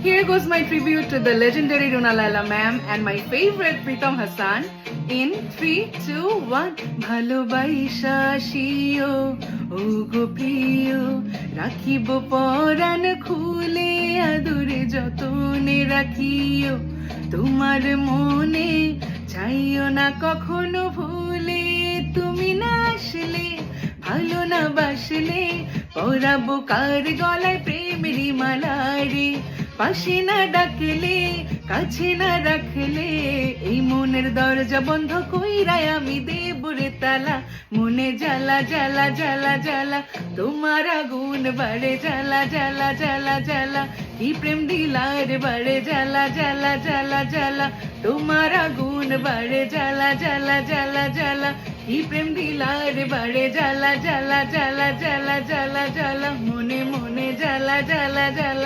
Here goes my tribute to the legendary Runa Laila ma'am and my favorite Pritam Hassan. In 3, 2, 1. ভালোবাসা শিও ও গো প্রিয় রাখিব পরাণ খুলে আদরে যতনে রাখিও তোমার মনে চাইও না কখনো ভুলে তুমি না আসলে ভালো না বাসলে পরাবো কার গলায় প্রেমেরই মালা রে পাশে না ডাকলে কাছে না রাখলে এই মনের দরজা বন্ধ কইরাই আমি দেব রে তালা মনে জ্বালা জ্বালা জ্বালা জ্বালা তোমার আগুন বাড়ে জ্বালা জ্বালা জ্বালা জ্বালা কি প্রেম দিলার বাড়ে জ্বালা জ্বালা জ্বালা জ্বালা তোমার আগুন বাড়ে জ্বালা জ্বালা জ্বালা জ্বালা কি প্রেম দিলার বাড়ে জ্বালা জ্বালা জ্বালা জ্বালা জ্বালা জ্বালা মনে মনে জ্বালা জ্বালা জ্বালা